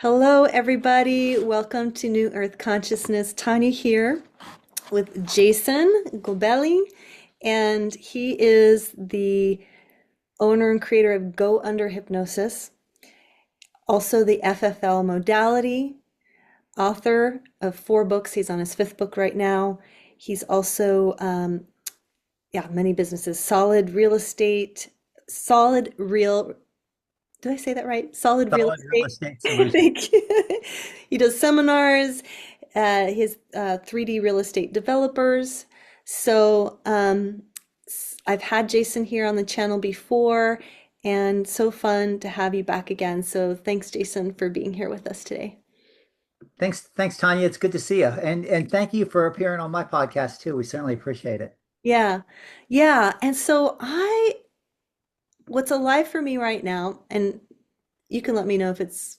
Hello, everybody. Welcome to New Earth Consciousness. Tanya here with Jason Gobeli, and he is the owner and creator of Go Under Hypnosis, also the FFL modality, author of 4 books. He's on his 5th book right now. He's also, many businesses, solid real did I say that right? Solid real Solid real estate. estate solution. Thank you. He does seminars, his 3D real estate developers. So I've had Jason here on the channel before, and so fun to have you back again. So thanks, Jason, for being here with us today. Thanks, Tanya. It's good to see you. And thank you for appearing on my podcast too. We certainly appreciate it. Yeah, yeah. And so what's alive for me right now, and you can let me know if it's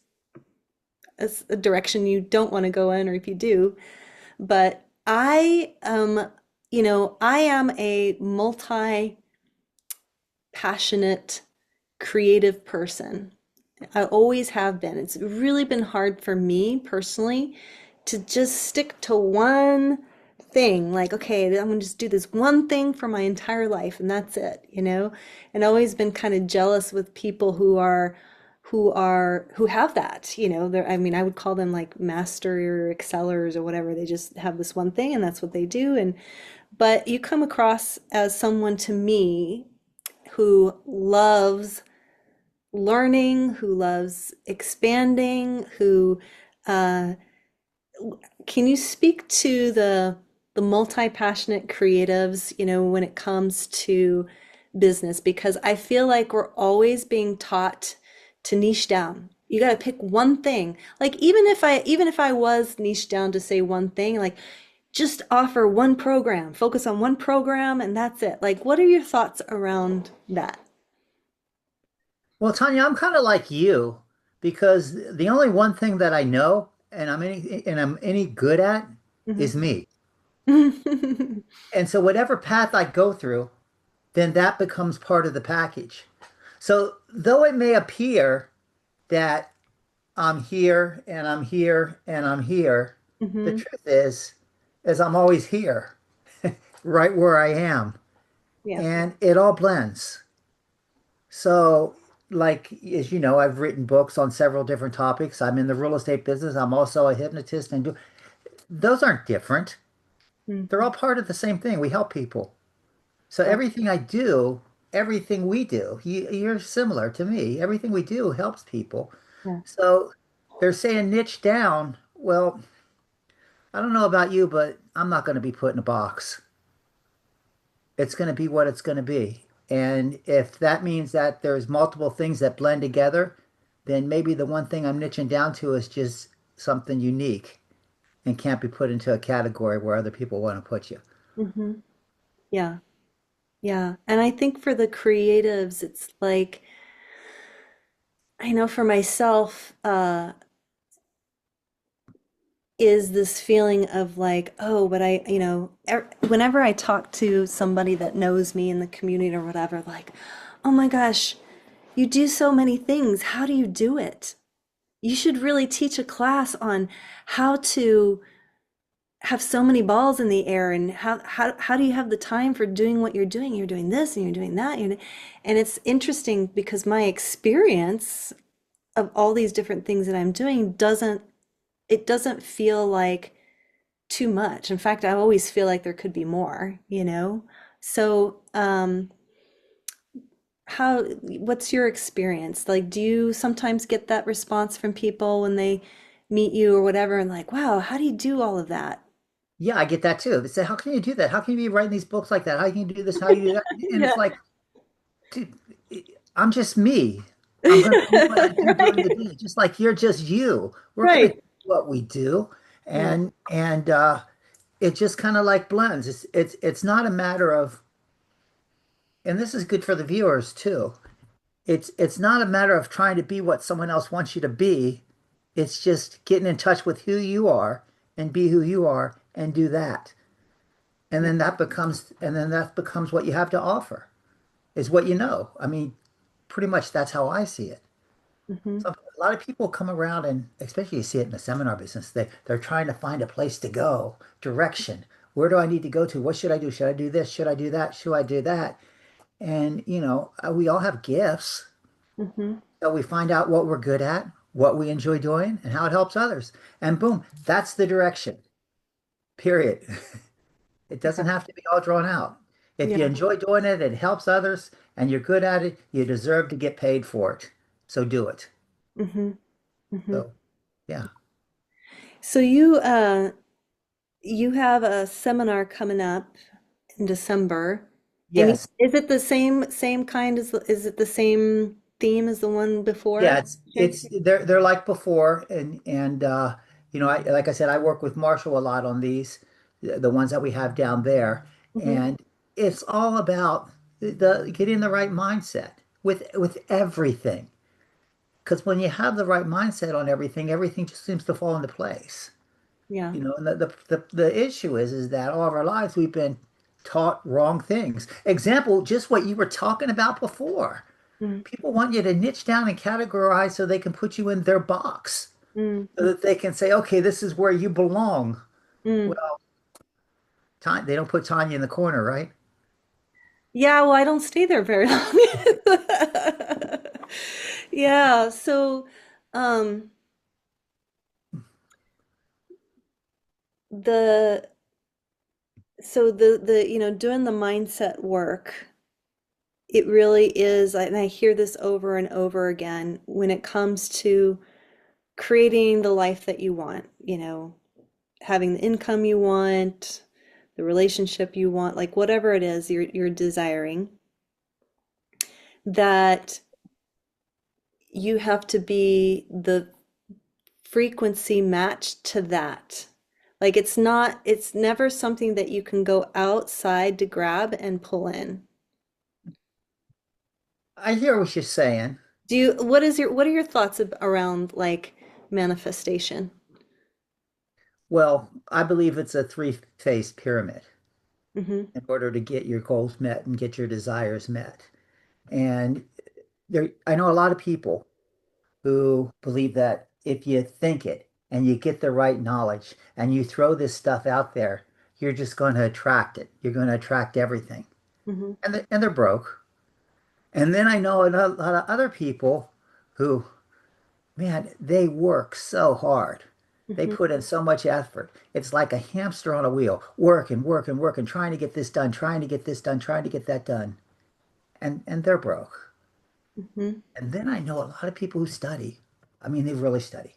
a direction you don't want to go in, or if you do. But I am a multi-passionate, creative person. I always have been. It's really been hard for me personally to just stick to one thing. Like, okay, I'm gonna just do this one thing for my entire life and that's it. And always been kind of jealous with people who have that, I mean, I would call them like master or excellers or whatever. They just have this one thing and that's what they do. And but you come across as someone to me who loves learning, who loves expanding, who uh, can you speak to the multi-passionate creatives, when it comes to business? Because I feel like we're always being taught to niche down. You got to pick one thing. Like even if I was niche down to say one thing, like just offer one program, focus on one program and that's it. Like what are your thoughts around that? Well, Tanya, I'm kind of like you because the only one thing that I know and I'm any good at is Mhm. me. And so whatever path I go through, then that becomes part of the package. So though it may appear that I'm here and I'm here and I'm here, the Mhm. truth is I'm always here, right where I am. Yeah. And it all blends. So, like, as you know, I've written books on several different topics. I'm in the real estate business. I'm also a hypnotist, and those aren't different. They're all Mhm. part of the same thing. We help people. So Right. everything I do, everything we do, you're similar to me. Everything we do helps people. Yeah. So they're saying niche down. Well, I don't know about you, but I'm not going to be put in a box. It's going to be what it's going to be. And if that means that there's multiple things that blend together, then maybe the one thing I'm niching down to is just something unique and can't be put into a category where other people want to put you. Mhm. Yeah. Yeah. And I think for the creatives, it's like, I know for myself, is this feeling of like, oh, but whenever I talk to somebody that knows me in the community or whatever, like, oh my gosh, you do so many things. How do you do it? You should really teach a class on how to have so many balls in the air and how do you have the time for doing what you're doing? You're doing this and you're doing that. And it's interesting because my experience of all these different things that I'm doing doesn't feel like too much. In fact, I always feel like there could be more. So, what's your experience? Like, do you sometimes get that response from people when they meet you or whatever, and like, wow, how do you do all of that? Yeah, I get that too. They say, how can you do that? How can you be writing these books like that? How can you do this? How you do that? And Yeah. it's like, dude, I'm just me. I'm going to do what I do during the Right. day, just like you're just you. We're going to Right. do what we do. Yeah. And it just kind of like blends. It's not a matter of, and this is good for the viewers too. It's not a matter of trying to be what someone else wants you to be. It's just getting in touch with who you are and be who you are and do that. And then that becomes what you have to offer, is what you know. I mean, pretty much that's how I see it. Hmm. A lot of people come around and especially you see it in the seminar business, they're trying to find a place to go, direction. Where do I need to go to? What should I do? Should I do this? Should I do that? Should I do that? And we all have gifts. Hmm. So we find out what we're good at, what we enjoy doing, and how it helps others. And boom, that's the direction. Period. It doesn't Yeah. have to be all drawn out. If you Yeah. enjoy doing it, it helps others, and you're good at it, you deserve to get paid for it. So do it. Hmm. Hmm. So, yeah. So you have a seminar coming up in December, and Yes. is it the same kind as is it the same theme as the one Yeah, before? it's they're like before, and like I said, I work with Marshall a lot on these, the ones that we have down there, Hmm. and it's all about the getting the right mindset with everything. Because when you have the right mindset on everything, everything just seems to fall into place. Yeah. And the issue is that all of our lives we've been taught wrong things. Example, just what you were talking about before. Mm, People want you to niche down and categorize so they can put you in their box, mm, so that they can say, okay, this is where you belong. mm. Well, they don't put Tanya in the corner, right? Yeah, well, I don't stay there very long. Yeah, so um the the doing the mindset work, it really is, and I hear this over and over again when it comes to creating the life that you want, having the income you want, the relationship you want, like whatever it is you're desiring, that you have to be the frequency matched to that. Like it's never something that you can go outside to grab and pull in. I hear what you're saying. What are your thoughts around like manifestation? Well, I believe it's a three-phase pyramid Hmm. in order to get your goals met and get your desires met. And I know a lot of people who believe that if you think it and you get the right knowledge and you throw this stuff out there, you're just going to attract it. You're going to attract everything. Hmm. And they're broke. And then I know a lot of other people who, man, they work so hard. They Hmm. put in so much effort. It's like a hamster on a wheel, work and work and work and trying to get this done, trying to get this done, trying to get that done. And they're broke. Hmm. And then I know a lot of people who study. I mean, they really study.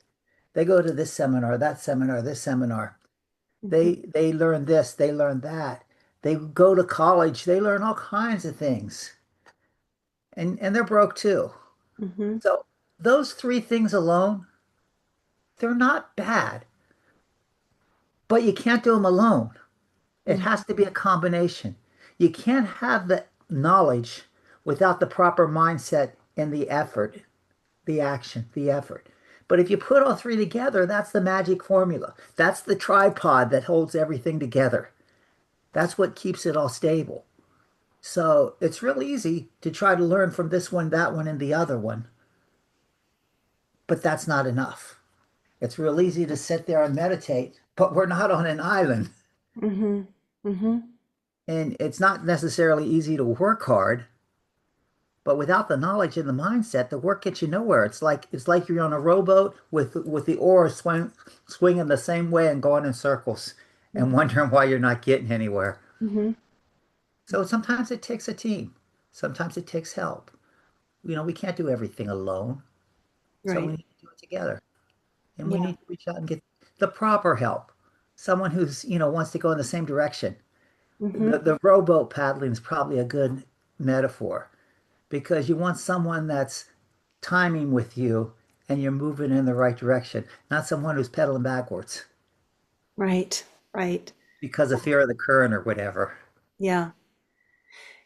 They go to this seminar, that seminar, this seminar. Hmm. They learn this, they learn that. They go to college, they learn all kinds of things. And they're broke too. Hmm. So those three things alone, they're not bad, but you can't do them alone. It Hmm. has to be a combination. You can't have the knowledge without the proper mindset and the effort, the action, the effort. But if you put all three together, that's the magic formula. That's the tripod that holds everything together. That's what keeps it all stable. So it's real easy to try to learn from this one, that one, and the other one, but that's not enough. It's real easy to sit there and meditate, but we're not on an island. Hmm. Hmm. And it's not necessarily easy to work hard, but without the knowledge and the mindset, the work gets you nowhere. It's like you're on a rowboat with the oars swinging the same way and going in circles and Hmm. wondering why you're not getting anywhere. Hmm. So sometimes it takes a team. Sometimes it takes help. We can't do everything alone. So we Right. need to do it together. And we Yeah. need to reach out and get the proper help. Someone who's wants to go in the same direction. Hmm. The rowboat paddling is probably a good metaphor because you want someone that's timing with you and you're moving in the right direction, not someone who's pedaling backwards Right. Right. because of fear of the current or whatever. Yeah.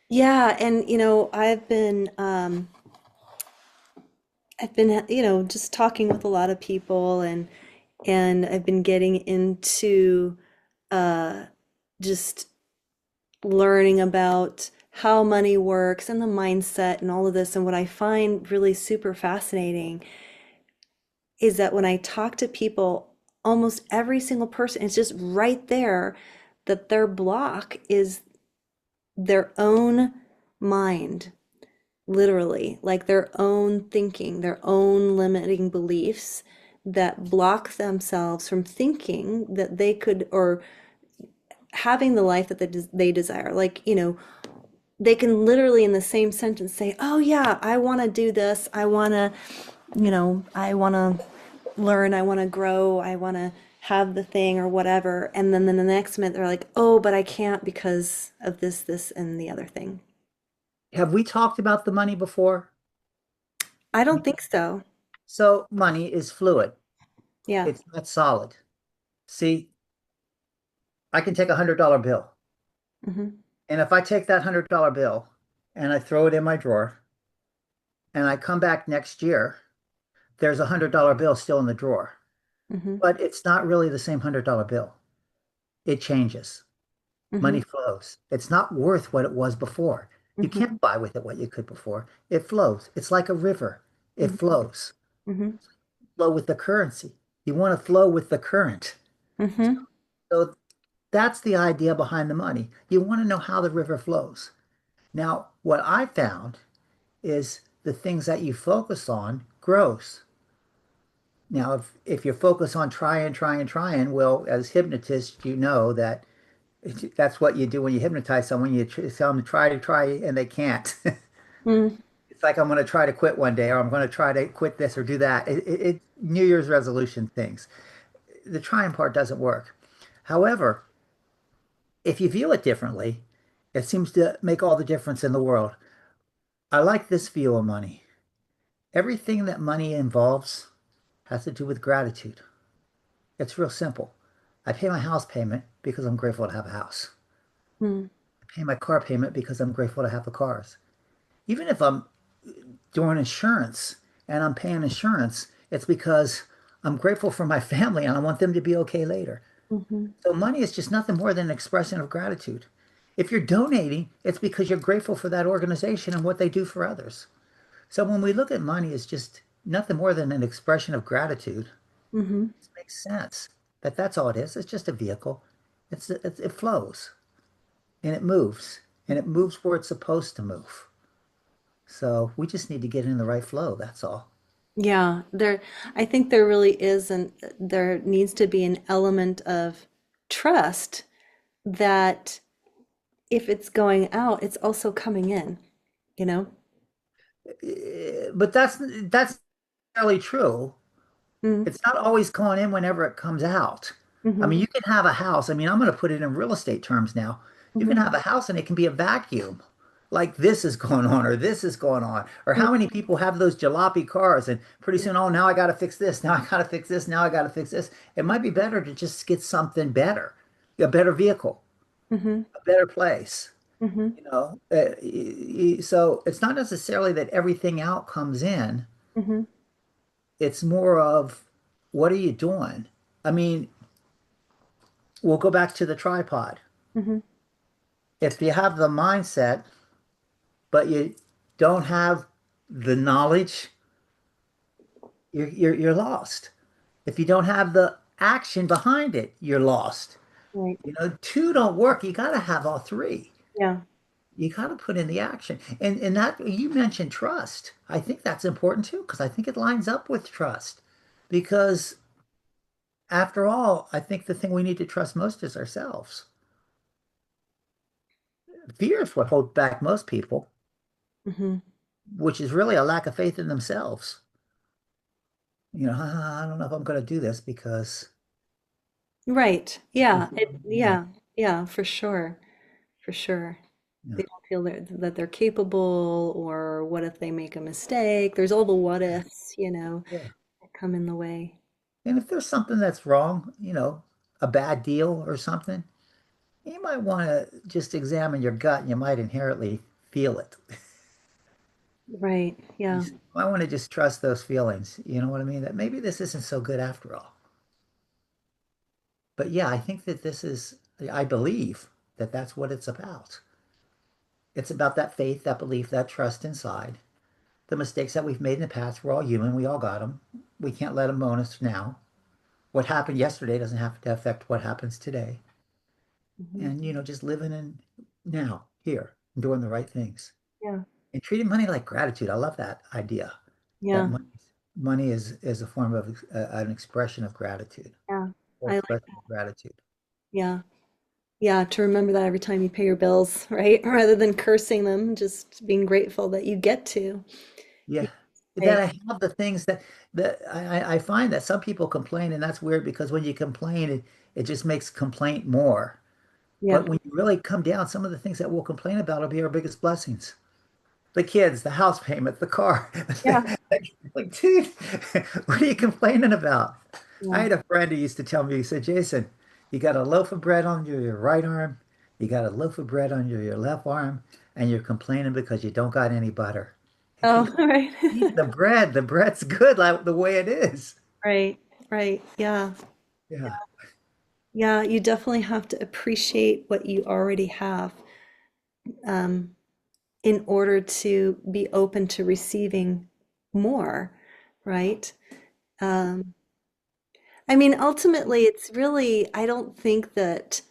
Yeah, and I've been, just talking with a lot of people, and I've been getting into uh just learning about how money works and the mindset and all of this. And what I find really super fascinating is that when I talk to people, almost every single person is just right there that their block is their own mind, literally, like their own thinking, their own limiting beliefs that block themselves from thinking that they could, or having the life that they desire. Like, they can literally in the same sentence say, "Oh yeah, I want to do this. I want to, I want to learn. I want to grow. I want to have the thing or whatever." And then the next minute they're like, "Oh, but I can't because of this, and the other thing." Have we talked about the money before? I don't think so. So money is fluid. Yeah. It's not solid. See, I can take $100 bill. Hmm. And if I take that $100 bill and I throw it in my drawer and I come back next year, there's a $100 bill still in the drawer. Hmm. But it's not really the same $100 bill. It changes. Hmm. Money flows. It's not worth what it was before. You Hmm. can't buy with it what you could before. It flows. It's like a river. It Hmm. flows. Hmm. Flow with the currency. You want to flow with the current. Hmm. So that's the idea behind the money. You want to know how the river flows. Now, what I found is the things that you focus on grows. Now, if you focus on trying, well, as hypnotists, you know that that's what you do when you hypnotize someone. You tell them to try, and they can't. Hmm. It's like I'm going to try to quit one day, or I'm going to try to quit this or do that. New Year's resolution things. The trying part doesn't work. However, if you view it differently, it seems to make all the difference in the world. I like this view of money. Everything that money involves has to do with gratitude. It's real simple. I pay my house payment because I'm grateful to have a house. Hmm. I pay my car payment because I'm grateful to have the cars. Even if I'm doing insurance and I'm paying insurance, it's because I'm grateful for my family and I want them to be okay later. Hmm. So money is just nothing more than an expression of gratitude. If you're donating, it's because you're grateful for that organization and what they do for others. So when we look at money as just nothing more than an expression of gratitude, Hmm. it makes sense that that's all it is. It's just a vehicle. It flows and it moves and it moves where it's supposed to move. So we just need to get in the right flow. That's all. Yeah, I think there really is, and there needs to be an element of trust that if it's going out, it's also coming in, you know? But that's really true. Mm. It's not always going in whenever it comes out. I Hmm. mean, you can have a house. I mean, I'm going to put it in real estate terms now. You can Hmm. have a house and it can be a vacuum. Like this is going on, or this is going on. Or how many people have those jalopy cars and pretty soon, oh, now I got to fix this. Now I got to fix this. Now I got to fix this. It might be better to just get something better, a better vehicle, Hmm. a better place. Hmm. So it's not necessarily that everything out comes in. Hmm. It's more of what are you doing? I mean, we'll go back to the tripod. Hmm. If you have the mindset, but you don't have the knowledge, you're lost. If you don't have the action behind it, you're lost. Right. Two don't work. You got to have all three. Yeah. You got to put in the action. And that you mentioned trust. I think that's important too, because I think it lines up with trust. Because after all, I think the thing we need to trust most is ourselves. Fear is what holds back most people, Hmm. which is really a lack of faith in themselves. I don't know if I'm going to do this because, Right. you Yeah. Yeah. Yeah, for sure. For sure. know, They don't feel that they're capable, or what if they make a mistake? There's all the what ifs, yeah. that come in the way. And if there's something that's wrong, a bad deal or something, you might want to just examine your gut and you might inherently feel it. Right. You Yeah. might want to just trust those feelings. You know what I mean? That maybe this isn't so good after all. But yeah, I think that I believe that that's what it's about. It's about that faith, that belief, that trust inside. The mistakes that we've made in the past, we're all human. We all got them. We can't let them own us now. What happened yesterday doesn't have to affect what happens today. Mhm. And, just living in now, here, and doing the right things. Yeah. And treating money like gratitude. I love that idea that Yeah. money is a form of an expression of gratitude Yeah. or I like, expression of gratitude. yeah. Yeah, to remember that every time you pay your bills, right? Rather than cursing them, just being grateful that you get to. You Yeah. That say, I have the things that I find that some people complain, and that's weird because when you complain, it just makes complaint more. yeah. But when you really come down, some of the things that we'll complain about will be our biggest blessings. The kids, the house payment, the car. Yeah. Like, dude, what are you complaining about? I Yeah. had a friend who used to tell me, he said, Jason, you got a loaf of bread on your right arm, you got a loaf of bread on your left arm, and you're complaining because you don't got any butter. I Oh, think right. eat the bread. The bread's good like the way it is. Right. Right. Yeah. Yeah. Yeah. You definitely have to appreciate what you already have, um, in order to be open to receiving more, right? Um, I mean, ultimately, it's really, I don't think that,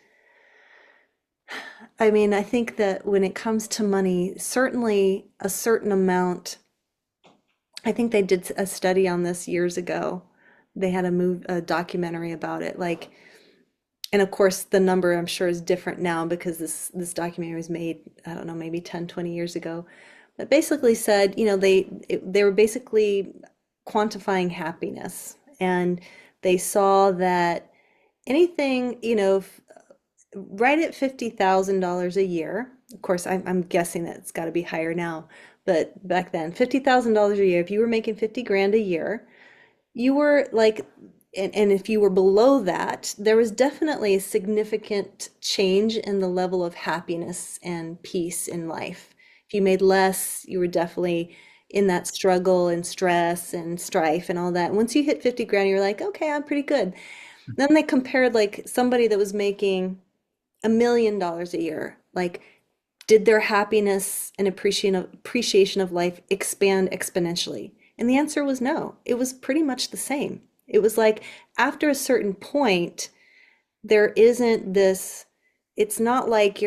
I mean, I think that when it comes to money, certainly a certain amount, I think they did a study on this years ago. They had a documentary about it. Like, and of course, the number I'm sure is different now because this documentary was made, I don't know, maybe 10, 20 years ago. But basically said, they were basically quantifying happiness, and they saw that anything, right at $50,000 a year. Of course, I'm guessing that it's got to be higher now, but back then, $50,000 a year. If you were making 50 grand a year, you were like, and if you were below that, there was definitely a significant change in the level of happiness and peace in life. If you made less, you were definitely in that struggle and stress and strife and all that. Once you hit 50 grand, you're like, okay, I'm pretty good. Then they compared like somebody that was making $1 million a year. Like, did their happiness and appreciation of life expand exponentially? And the answer was no. It was pretty much the same. It was like after a certain point, there isn't this, it's not like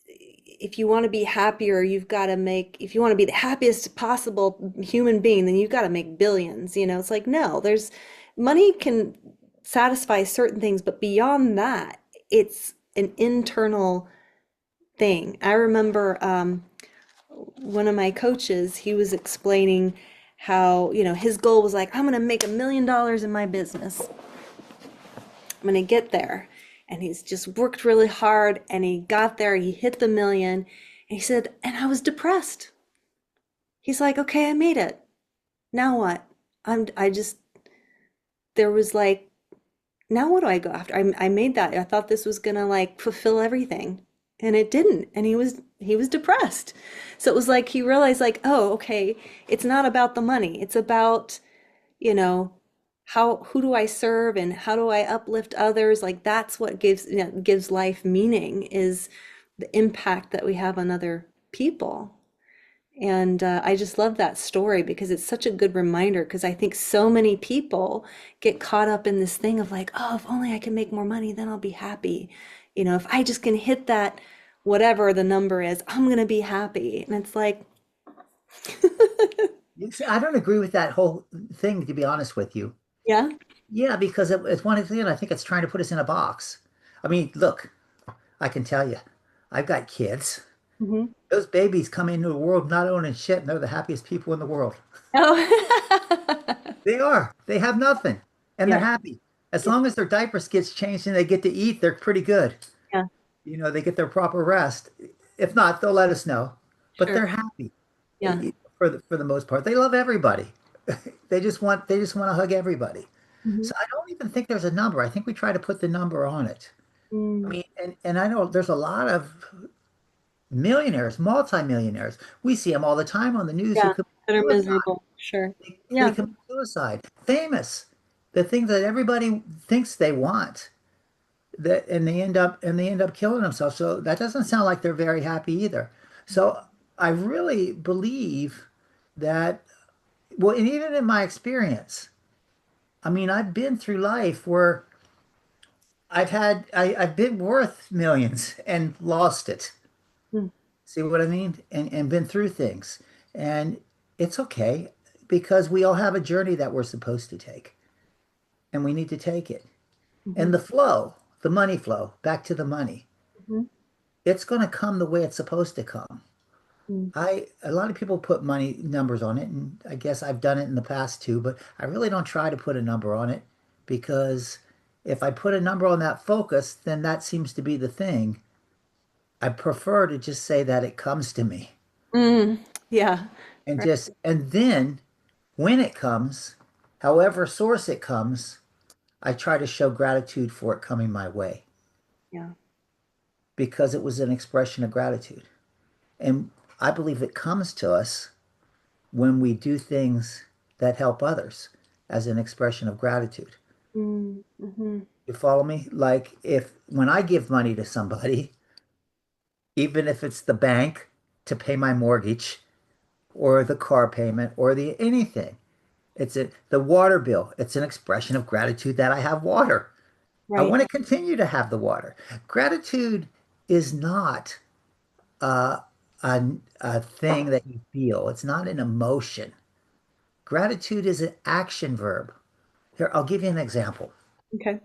if you want to be happier, you've got to make, if you want to be the happiest possible human being, then you've got to make billions. It's like, no, money can satisfy certain things, but beyond that, it's an internal thing. I remember one of my coaches, he was explaining how, his goal was like, I'm going to make $1 million in my business. I'm going to get there. And he's just worked really hard and he got there, he hit the million. And he said, and I was depressed. He's like, okay, I made it. Now what? I just, there was like, now what do I go after? I made that. I thought this was gonna like fulfill everything, and it didn't. And he was depressed. So it was like he realized like, oh, okay, it's not about the money. It's about, you know, who do I serve and how do I uplift others? Like that's what gives life meaning is the impact that we have on other people. And I just love that story because it's such a good reminder. Because I think so many people get caught up in this thing of like, oh, if only I can make more money, then I'll be happy. If I just can hit that, whatever the number is, I'm going to be happy. And it's like, You see, I don't agree with that whole thing, to be honest with you. yeah, Yeah, because it's one thing, I think it's trying to put us in a box. I mean, look, I can tell you, I've got kids. hmm, Those babies come into the world not owning shit, and they're the happiest people in the world. oh, They are. They have nothing, and they're yeah, happy. As yeah, long as their diapers gets changed and they get to eat, they're pretty good. yeah, They get their proper rest. If not, they'll let us know. But sure, they're happy yeah, for the most part. They love everybody. They just want to hug everybody. hmm, So I don't even think there's a number. I think we try to put the number on it. I mm, mean, and I know there's a lot of millionaires, multimillionaires. We see them all the time on the news who yeah, commit that are suicide. miserable, sure, They yeah, commit suicide. Famous. The things that everybody thinks they want. that and they end up killing themselves. So that doesn't sound like they're very happy either. So I really believe that, well, and even in my experience, I mean, I've been through life where I've been worth millions and lost it. Mm, See what I mean? And been through things. And it's okay because we all have a journey that we're supposed to take and we need to take it. mhm, And the flow, the money flow, back to the money, mhm, it's going to come the way it's supposed to come. mm, A lot of people put money numbers on it, and I guess I've done it in the past too, but I really don't try to put a number on it because if I put a number on that focus, then that seems to be the thing. I prefer to just say that it comes to me mm. Yeah. and Right. and then when it comes, however source it comes, I try to show gratitude for it coming my way Yeah. because it was an expression of gratitude. And I believe it comes to us when we do things that help others as an expression of gratitude. Mm, mhm. You follow me? Like if when I give money to somebody, even if it's the bank to pay my mortgage or the car payment or the anything, the water bill. It's an expression of gratitude that I have water. I Right. want to continue to have the water. Gratitude is not uh, a thing that you feel. It's not an emotion. Gratitude is an action verb. Here, I'll give you an example. Okay.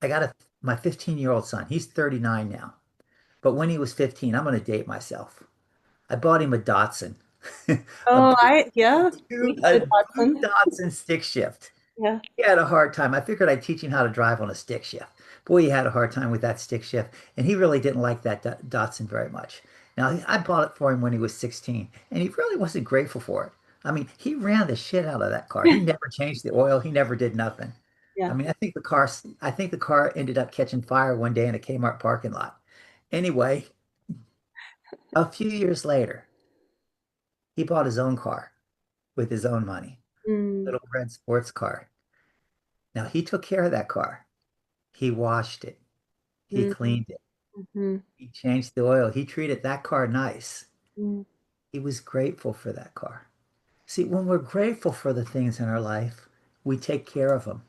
I got my 15-year-old son. He's 39 now. But when he was 15, I'm going to date myself. I bought him a Datsun, a Oh, blue, yeah, we did a blue Watson. Datsun stick shift. Yeah. He had a hard time. I figured I'd teach him how to drive on a stick shift. Boy, he had a hard time with that stick shift, and he really didn't like that Datsun very much. Now, I bought it for him when he was 16, and he really wasn't grateful for it. I mean, he ran the shit out of that car. He never changed the oil. He never did nothing. I Yeah. mean, I think the car ended up catching fire one day in a Kmart parking lot. Anyway, a few years later, he bought his own car with his own money, Mm, little red sports car. Now, he took care of that car. He washed it. He mm, cleaned it. mhm, He changed the oil. He treated that car nice. mm, He was grateful for that car. See, when we're grateful for the things in our life, we take care of them.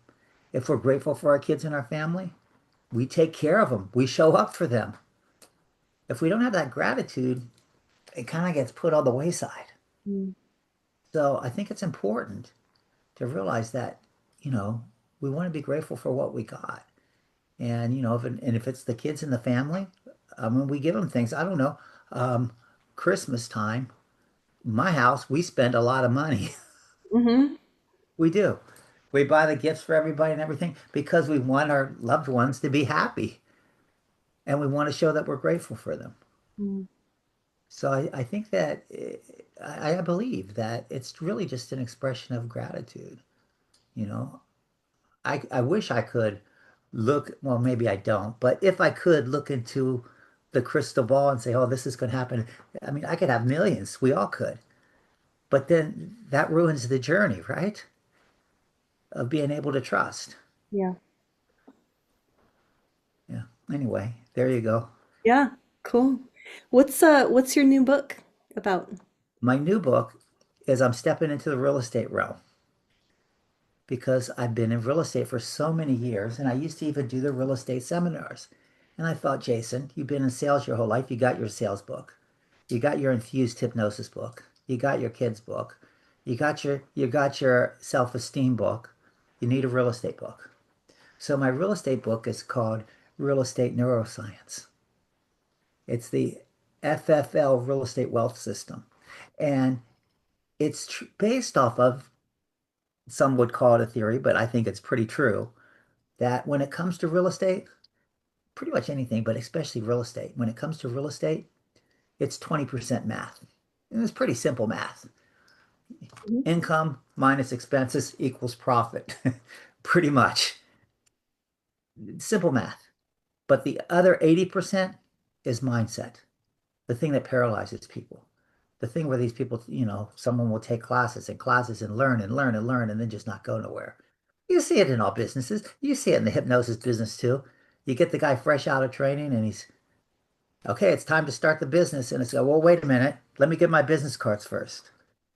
If we're grateful for our kids and our family, we take care of them. We show up for them. If we don't have that gratitude, it kind of gets put on the wayside. mm. So I think it's important to realize that, you know, we want to be grateful for what we got. And, you know, if it's the kids and the family, when we give them things, I don't know, um, Christmas time, my house, we spend a lot of money. Mhm. We do. We buy the gifts for everybody and everything because we want our loved ones to be happy and we want to show that we're grateful for them. Mm. So I think that I believe that it's really just an expression of gratitude. You know, I wish I could look, well, maybe I don't, but if I could look into the crystal ball and say, oh, this is going to happen, I mean, I could have millions. We all could. But then that ruins the journey, right? Of being able to trust. Yeah. Yeah. Anyway, there you go. Yeah. Cool. What's your new book about? My new book is I'm stepping into the real estate realm because I've been in real estate for so many years and I used to even do the real estate seminars. And I thought, Jason, you've been in sales your whole life. You got your sales book. You got your infused hypnosis book. You got your kids book. You got your self-esteem book. You need a real estate book. So my real estate book is called Real Estate Neuroscience. It's the FFL Real Estate Wealth System. And it's based off of, some would call it a theory, but I think it's pretty true, that when it comes to real estate, pretty much anything, but especially real estate, when it comes to real estate, it's 20% math. And it's pretty simple math. Mhm. Income minus expenses equals profit. Pretty much. Simple math. But the other 80% is mindset, the thing that paralyzes people. The thing where these people, you know, someone will take classes and classes and learn and learn and learn and then just not go nowhere. You see it in all businesses. You see it in the hypnosis business too. You get the guy fresh out of training and he's, okay, it's time to start the business. And it's, well, wait a minute. Let me get my business cards first.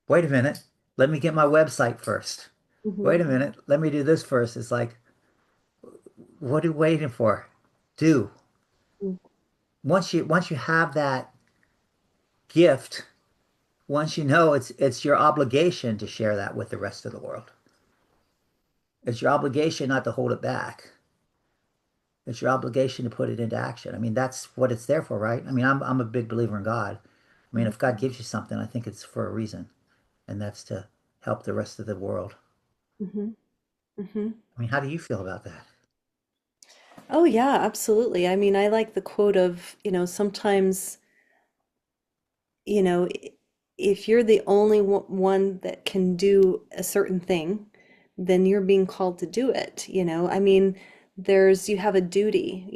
Wait a minute. Let me get my website first. Hmm. Wait a minute. Let me do this first. It's like, what are you waiting for? Do. Once you have that gift, once you know it's your obligation to share that with the rest of the world. It's your obligation not to hold it back. It's your obligation to put it into action. I mean, that's what it's there for, right? I mean, I'm a big believer in God. I mean, if God gives you something, I think it's for a reason, and that's to help the rest of the world. Hmm. Hmm. I mean, how do you feel about that? Oh, yeah, absolutely. I mean, I like the quote of, sometimes, you know, i- if you're the only one that can do a certain thing, then you're being called to do it, I mean, you have a duty,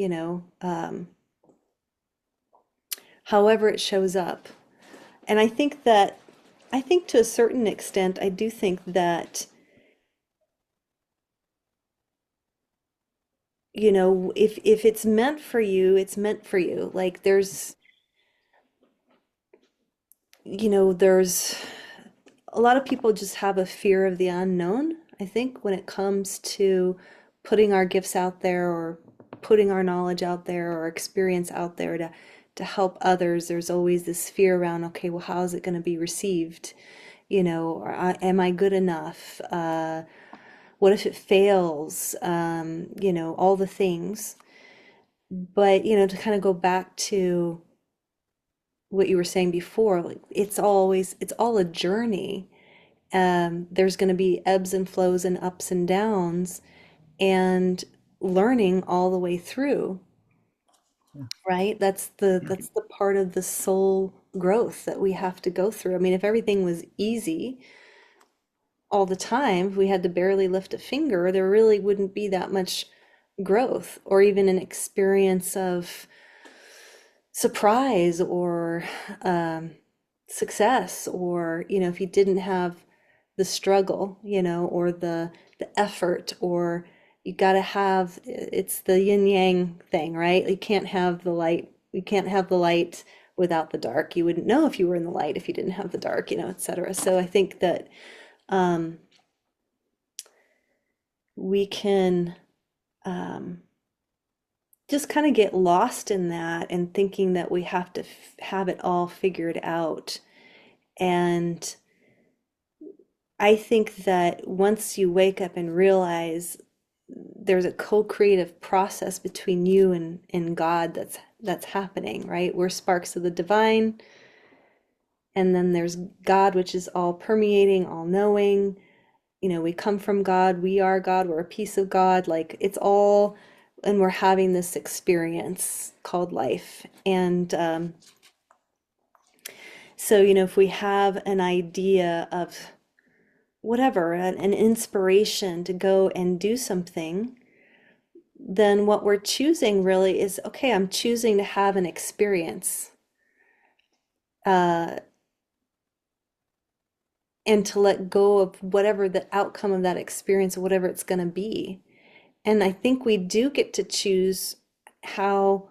however it shows up. And I think to a certain extent, I do think that, if it's meant for you, it's meant for you. Like there's a lot of people just have a fear of the unknown, I think, when it comes to putting our gifts out there or putting our knowledge out there or experience out there to help others. There's always this fear around, okay, well, how is it going to be received? Or am I good enough? What if it fails? All the things. But, to kind of go back to what you were saying before, like it's all a journey. There's going to be ebbs and flows and ups and downs and learning all the way through, Yeah. right? Yeah. That's the part of the soul growth that we have to go through. I mean, if everything was easy all the time, if we had to barely lift a finger, there really wouldn't be that much growth or even an experience of surprise or um, success, or if you didn't have the struggle, or the effort, or you got to have, it's the yin yang thing, right? You can't have the light without the dark. You wouldn't know if you were in the light if you didn't have the dark, etc. So I think that um, we can um, just kind of get lost in that and thinking that we have to have it all figured out. And I think that once you wake up and realize there's a co-creative process between you and God that's happening, right? We're sparks of the divine, and then there's God, which is all permeating, all knowing. We come from God, we are God, we're a piece of God, like it's all, and we're having this experience called life. And so, if we have an idea of whatever, an inspiration to go and do something, then what we're choosing really is, okay, I'm choosing to have an experience, uh, and to let go of whatever the outcome of that experience, whatever it's going to be. And I think we do get to choose how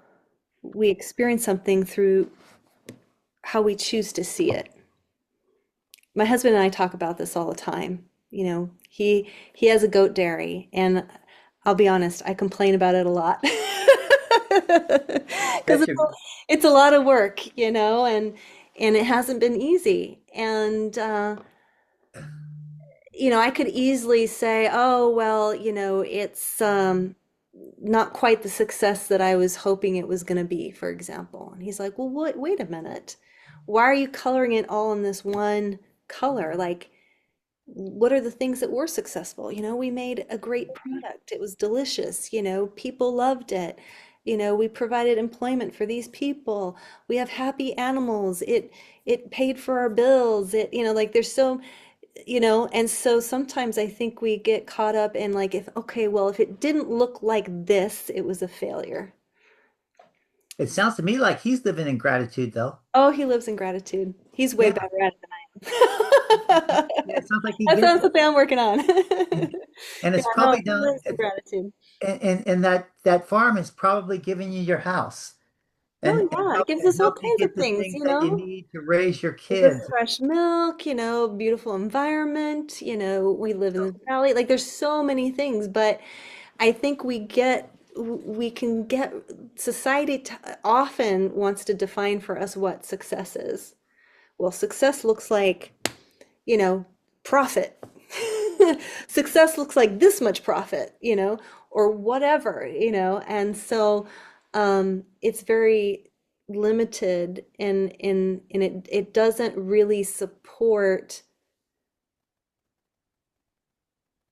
we experience something through how we choose to see it. My husband and I talk about this all the time. He has a goat dairy, and I'll be honest, I complain about it a lot. Because Bet you it's a lot of work, and it hasn't been easy. And I could easily say, oh, well, it's not quite the success that I was hoping it was going to be, for example. And he's like, well, wait a minute. Why are you coloring it all in this one color? Like, what are the things that were successful? We made a great product. It was delicious. People loved it. We provided employment for these people. We have happy animals. It paid for our bills. Like there's so, and so sometimes I think we get caught up in like, if okay, well, if it didn't look like this, it was a failure. It sounds to me like he's living in gratitude, though. Oh, he lives in gratitude. He's way Yeah. better at it than I am. Yeah, it sounds like he That's gets it. something I'm working on. And Yeah, it's no, probably it done, is the gratitude. and that farm is probably giving you your house Oh yeah, it gives and us all help you kinds of get the things, things that you need to raise your gives us kids. fresh milk, beautiful environment, we live in the valley. Like there's so many things, but I think we can get society often wants to define for us what success is. Well, success looks like, you know, profit. Success looks like this much profit, or whatever, and so it's very limited and it doesn't really support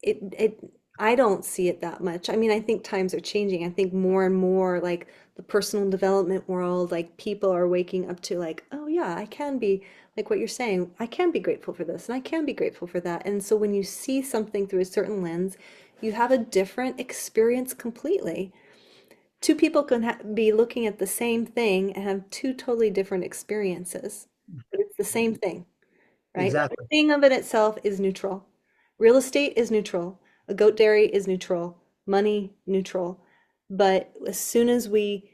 it. I don't see it that much. I mean, I think times are changing. I think more and more like the personal development world, like people are waking up to like, oh yeah, I can be like what you're saying. I can be grateful for this and I can be grateful for that. And so when you see something through a certain lens, you have a different experience completely. Two people can be looking at the same thing and have two totally different experiences, but it's the same thing, right? Like the Exactly. thing of it itself is neutral. Real estate is neutral. A goat dairy is neutral. Money, neutral. But as soon as we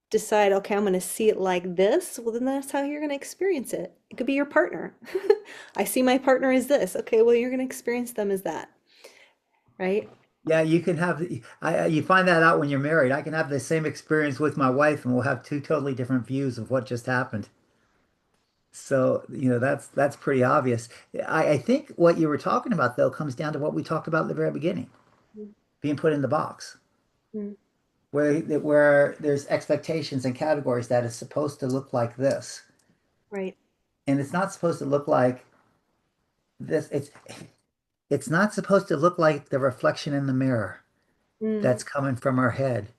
decide, okay, I'm going to see it like this, well, then that's how you're going to experience it. It could be your partner. I see my partner as this. Okay, well, you're going to experience them as that, right? Yeah, you can have, you find that out when you're married. I can have the same experience with my wife, and we'll have two totally different views of what just happened. So, that's pretty obvious. I think what you were talking about, though, comes down to what we talked about at the very beginning, being put in the box, Mhm. where there's expectations and categories that is supposed to look like this. Right. And it's not supposed to look like this. It's not supposed to look like the reflection in the mirror Mm-hmm. that's coming from our head.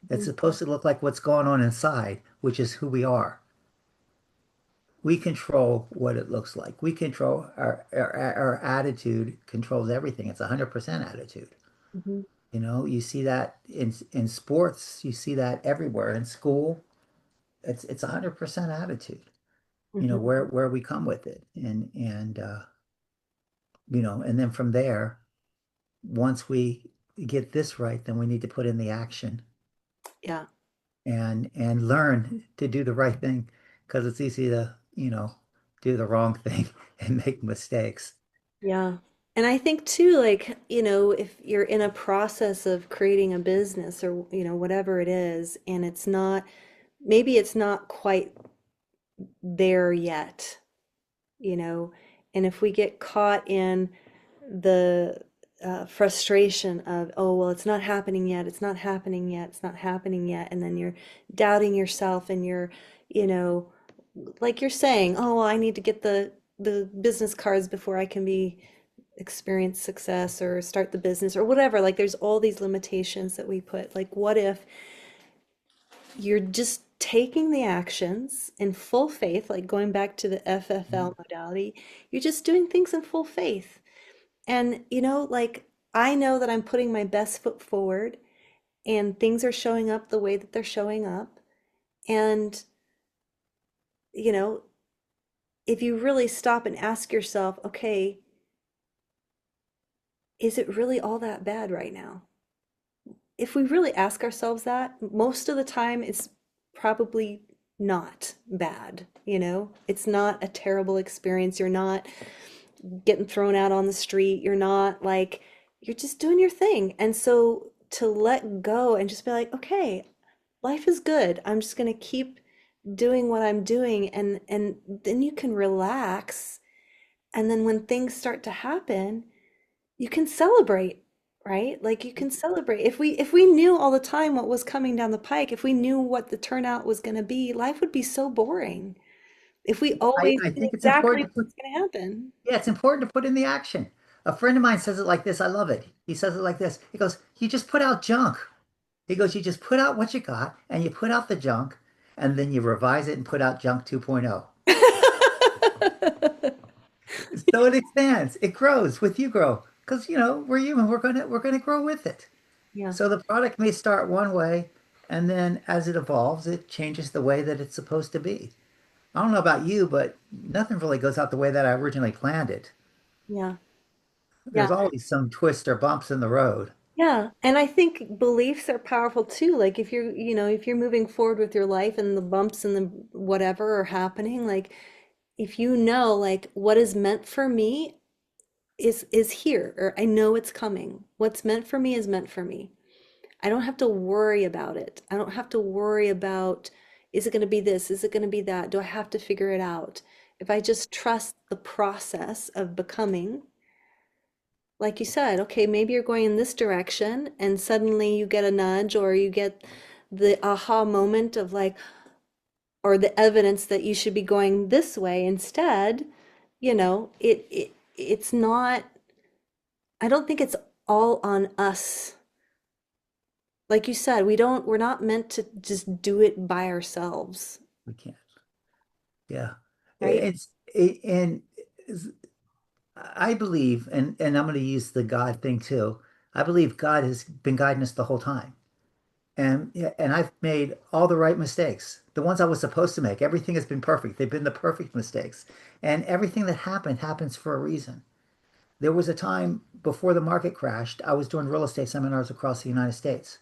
It's supposed to look like what's going on inside, which is who we are. We control what it looks like. We control our attitude controls everything. It's 100% attitude. Mm-hmm. You see that in sports, you see that everywhere in school. It's 100% attitude. Mm-hmm. Where we come with it. And then from there, once we get this right, then we need to put in the action Yeah. and learn to do the right thing because it's easy to, do the wrong thing and make mistakes. Yeah. And I think too, like, if you're in a process of creating a business or, whatever it is, and maybe it's not quite there yet, you know, and if we get caught in the frustration of, oh, well, it's not happening yet, it's not happening yet, it's not happening yet, and then you're doubting yourself and you're, you know, like you're saying, oh, well, I need to get the business cards before I can be experience success or start the business or whatever. Like there's all these limitations that we put. Like what if you're just taking the actions in full faith, like going back to the FFL modality, you're just doing things in full faith. And like I know that I'm putting my best foot forward and things are showing up the way that they're showing up. And you know, if you really stop and ask yourself, okay, is it really all that bad right now? If we really ask ourselves that, most of the time it's probably not bad, It's not a terrible experience. You're not getting thrown out on the street. You're not like, you're just doing your thing. And so to let go and just be like, okay, life is good. I'm just going to keep doing what I'm doing and then you can relax. And then when things start to happen, you can celebrate, right? Like you can celebrate. If we knew all the time what was coming down the pike, if we knew what the turnout was going to be, life would be so boring. If we I, always I knew think it's exactly important to put, what's going to happen. yeah, it's important to put in the action. A friend of mine says it like this. I love it. He says it like this. He goes, you just put out junk. He goes, you just put out what you got and you put out the junk and then you revise it and put out junk 2.0. So it expands, it grows with you grow. Because we're human, we're gonna grow with it. Yeah, So the product may start one way, and then as it evolves, it changes the way that it's supposed to be. I don't know about you, but nothing really goes out the way that I originally planned it. yeah. Yeah. There's always some twists or bumps in the road. Yeah. And I think beliefs are powerful too. Like if you're, if you're moving forward with your life and the bumps and the whatever are happening, like if you know like what is meant for me is here, or I know it's coming. What's meant for me is meant for me. I don't have to worry about it. I don't have to worry about, is it going to be this? Is it going to be that? Do I have to figure it out? If I just trust the process of becoming, like you said, okay, maybe you're going in this direction and suddenly you get a nudge or you get the aha moment of like, or the evidence that you should be going this way instead, it's not, I don't think it's all on us. Like you said, we're not meant to just do it by ourselves, We can't. Yeah. right? And I believe, and I'm going to use the God thing too. I believe God has been guiding us the whole time. And yeah, and I've made all the right mistakes. The ones I was supposed to make. Everything has been perfect. They've been the perfect mistakes. And everything that happened happens for a reason. There was a time before the market crashed, I was doing real estate seminars across the United States.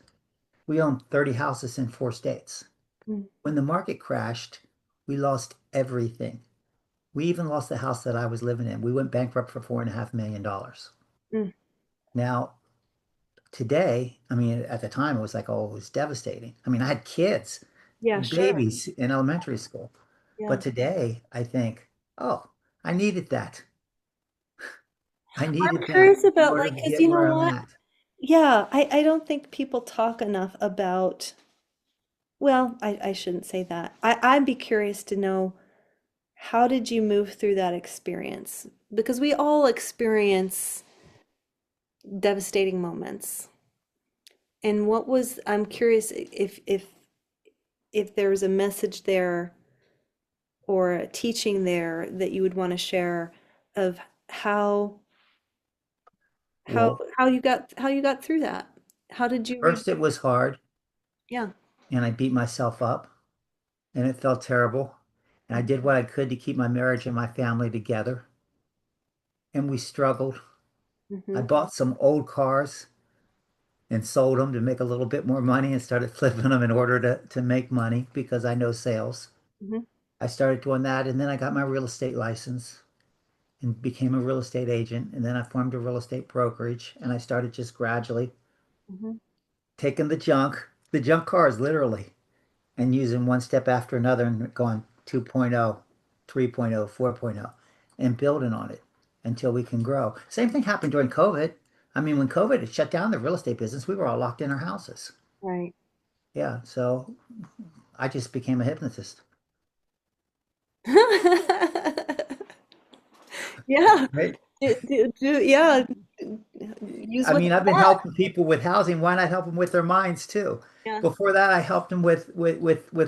We owned 30 houses in 4 states. Mm, When the market crashed, we lost everything. We even lost the house that I was living in. We went bankrupt for $4.5 million. mm. Now, today, I mean, at the time, it was like, oh, it was devastating. I mean, I had kids, Yeah, sure. babies in elementary school. Yeah. But today, I think, oh, I needed that. I I'm needed that curious in about order like, to because get you know where I'm what? at. Yeah, I don't think people talk enough about, well, I shouldn't say that. I'd be curious to know, how did you move through that experience? Because we all experience devastating moments. And I'm curious if there was a message there or a teaching there that you would want to share of how how Well, how you got through that. How did you first it was hard, yeah. and I beat myself up, and it felt terrible. And I did what I could to keep my marriage and my family together, and we struggled. I Mm-hmm, bought some old cars and sold them to make a little bit more money and started flipping them in order to make money because I know sales. hmm, I started doing that, and then I got my real estate license and became a real estate agent. And then I formed a real estate brokerage, and I started just gradually hmm, taking the junk cars literally, and using one step after another and going 2.0, 3.0, 4.0, and building on it until we can grow. Same thing happened during COVID. I mean, when COVID had shut down the real estate business, we were all locked in our houses. right. Yeah, so I just became a hypnotist, Yeah. right? Yeah. Use I what mean, you I've been got. helping people with housing. Why not help them with their minds too? Yeah. Before that, I helped them with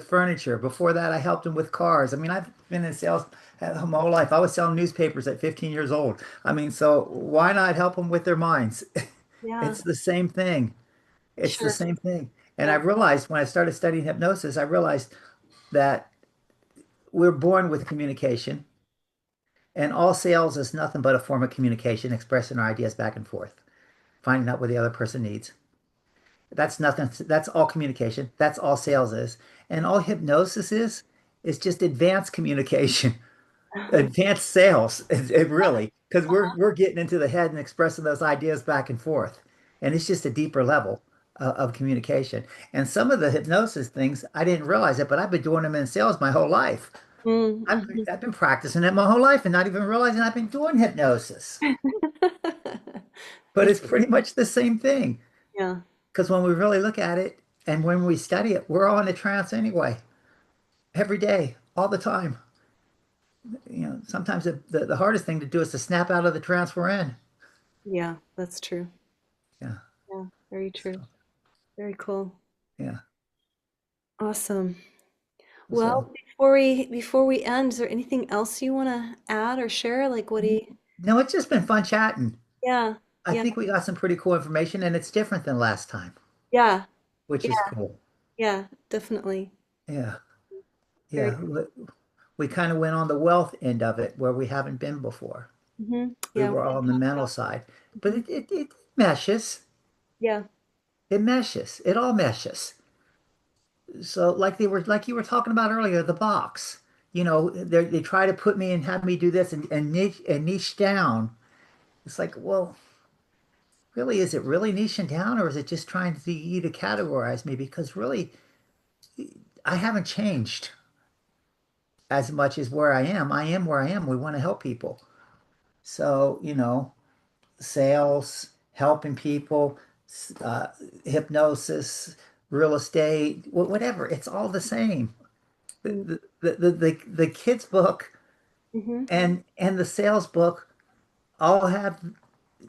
furniture. Before that, I helped them with cars. I mean, I've been in sales my whole life. I was selling newspapers at 15 years old. I mean, so why not help them with their minds? Yeah. It's the same thing. It's the Sure. same thing. And I Yeah. realized when I started studying hypnosis, I realized that we're born with communication, and all sales is nothing but a form of communication, expressing our ideas back and forth, finding out what the other person needs. That's nothing. That's all communication. That's all sales is. And all hypnosis is just advanced communication, advanced sales. It really, because we're getting into the head and expressing those ideas back and forth. And it's just a deeper level of communication. And some of the hypnosis things, I didn't realize it, but I've been doing them in sales my whole life. Mm-hmm. I've been practicing it my whole life and not even realizing I've been doing hypnosis. But it's pretty much the same thing. Yeah. Because when we really look at it and when we study it, we're all in a trance anyway, every day, all the time. Sometimes the hardest thing to do is to snap out of the trance we're in. Yeah, that's true. Yeah. Yeah, very true. So, Very cool. yeah. Awesome. So, Well, before we end, is there anything else you want to add or share? Like what do you? no, it's just been fun chatting. Yeah, I yeah, think we got some pretty cool information and it's different than last time, yeah, which is yeah, cool. yeah, definitely. Yeah. Very Yeah. We kind of went on the wealth end of it where we haven't been before. We Yeah, we were all did on the talk mental about side. that. But it meshes. Yeah. It meshes. It all meshes. So like you were talking about earlier, the box. They try to put me and have me do this and niche down. It's like, well, really, is it really niching down, or is it just trying to you to categorize me? Because really, I haven't changed as much as where I am. I am where I am. We want to help people. So, sales, helping people, uh, hypnosis, real estate, whatever. It's all the same. The kids book Mm-hmm. and the sales book all have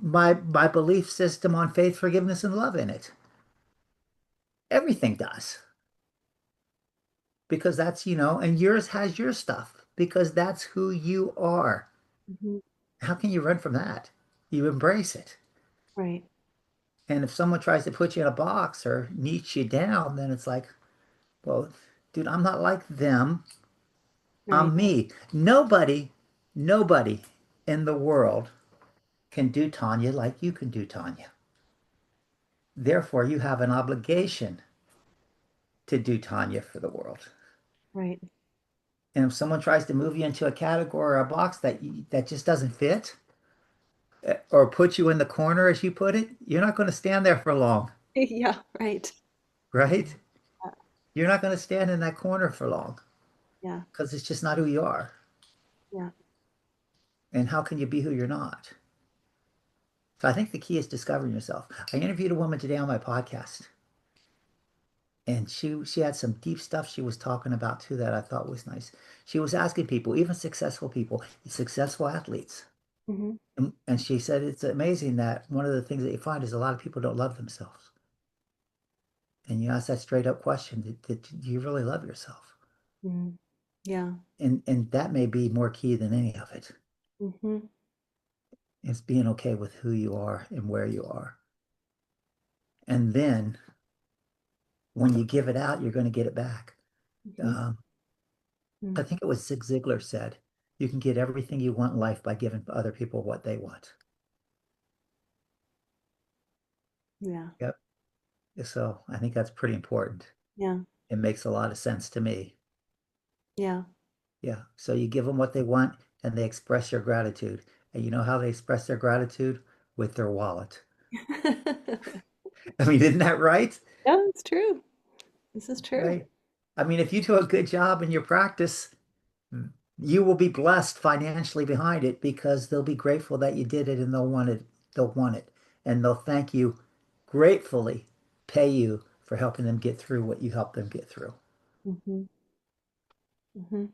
my belief system on faith, forgiveness, and love in it. Everything does because and yours has your stuff because that's who you are. Hmm. How can you run from that? You embrace it. Right. And if someone tries to put you in a box or niche you down, then it's like, well, dude, I'm not like them. Right. I'm me. Nobody in the world can do Tanya like you can do Tanya. Therefore, you have an obligation to do Tanya for the world. Right. And if someone tries to move you into a category or a box that just doesn't fit, or put you in the corner, as you put it, you're not going to stand there for long, Yeah. Right. right? You're not going to stand in that corner for long Yeah. because it's just not who you are. Yeah. And how can you be who you're not? So I think the key is discovering yourself. I interviewed a woman today on my podcast, and she had some deep stuff she was talking about too that I thought was nice. She was asking people, even successful people, successful athletes, Hmm. and she said it's amazing that one of the things that you find is a lot of people don't love themselves. And you ask that straight up question, do you really love yourself? Hmm. Yeah. And that may be more key than any of it. Hmm. It's being okay with who you are and where you are. And then when you give it out, you're going to get it back. Hmm. Um, I Hmm. think it was Zig Ziglar said, you can get everything you want in life by giving other people what they want. Yeah. Yep. So I think that's pretty important. Yeah. It makes a lot of sense to me. Yeah. Yeah. So you give them what they want and they express your gratitude. And you know how they express their gratitude? With their wallet. I mean, isn't that right? Yeah, it's true. This is true. Right. I mean, if you do a good job in your practice, you will be blessed financially behind it because they'll be grateful that you did it and they'll want it. And they'll thank you gratefully, pay you for helping them get through what you helped them get through. Hmm. Hmm.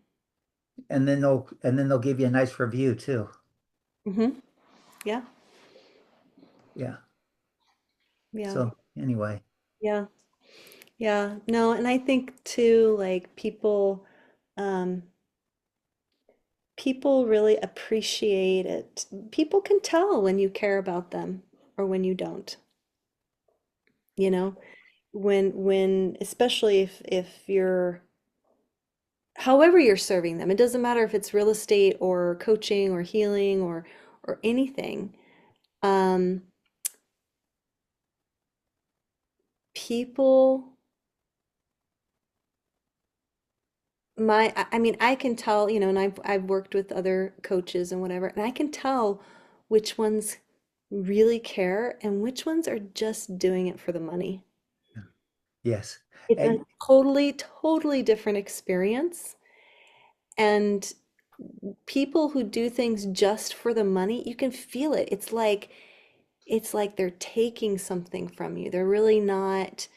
And then they'll give you a nice review too. Hmm. Yeah. Yeah. Yeah. So anyway, Yeah. Yeah. No, and I think too, like um, people really appreciate it. People can tell when you care about them or when you don't, you know, when especially if you're however you're serving them. It doesn't matter if it's real estate or coaching or healing or anything. Um, people I mean, I can tell, and I've worked with other coaches and whatever, and I can tell which ones really care and which ones are just doing it for the money. yes. It's a And totally, totally different experience. And people who do things just for the money, you can feel it. It's like they're taking something from you. They're really not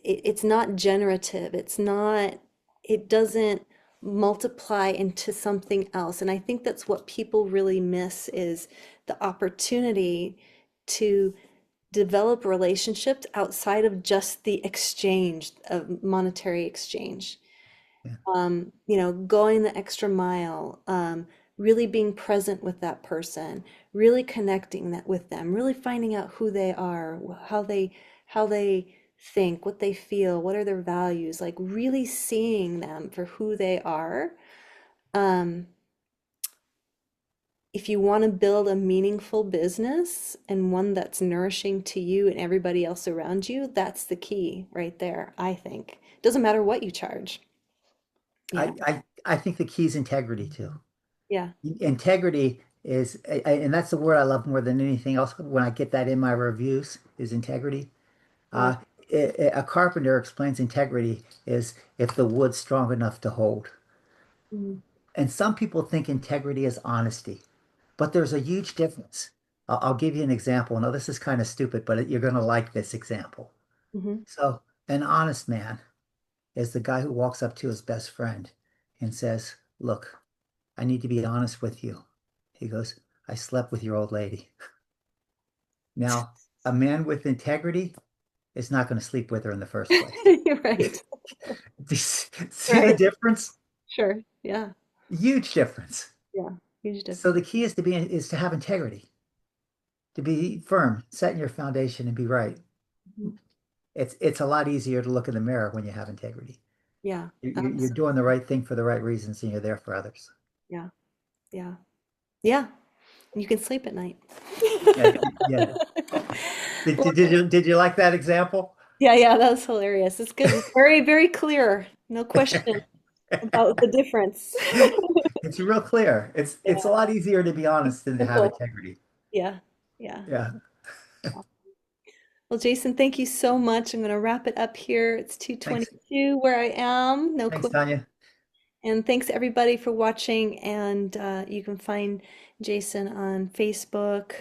it's not generative. It doesn't multiply into something else. And I think that's what people really miss is the opportunity to develop relationships outside of just the exchange of monetary exchange. yeah, Going the extra mile, really being present with that person, really connecting that with them, really finding out who they are, how they think, what they feel, what are their values, like really seeing them for who they are. Um, if you want to build a meaningful business and one that's nourishing to you and everybody else around you, that's the key right there, I think. Doesn't matter what you charge. Yeah. I think the key is integrity too. Yeah. Integrity is, and that's the word I love more than anything else when I get that in my reviews, is integrity. Mm, Uh, a carpenter explains integrity is if the wood's strong enough to hold. mm, And some people think integrity is honesty, but there's a huge difference. I'll give you an example. Now, this is kind of stupid, but you're going to like this example. mhm. So, an honest man is the guy who walks up to his best friend and says, "Look, I need to be honest with you." He goes, "I slept with your old lady." Now, a man with integrity is not going to sleep with her in the first place. You're right. See the Right. difference? Sure. Yeah. Huge difference. Yeah. Huge So difference. the key is to have integrity, to be firm, set in your foundation and be right. Mhm. It's a lot easier to look in the mirror when you have integrity. Yeah. You're doing the Absolutely. right thing for the right reasons and you're there for others. Yeah. Yeah. Yeah. You can sleep at night. Yeah, yeah. Well, Did you like that example? yeah, yeah, that's hilarious. It's good. It's very, very clear. No question about the difference. It's real clear. It's a Yeah. lot easier to be honest than to have Simple. integrity. Yeah. Yeah. Yeah. Well, Jason, thank you so much. I'm going to wrap it up here. It's Thanks. 2:22 where I am. No Thanks, question. Tanya. And thanks everybody for watching. And you can find Jason on Facebook.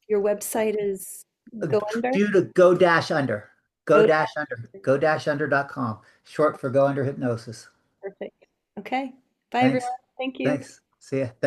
Your website is Go Under. Do to go dash under. Go. Go dash under.com. Short for go under hypnosis. Perfect. Okay. Bye, everyone. Thanks. Thank you. Thanks. See ya. Thanks.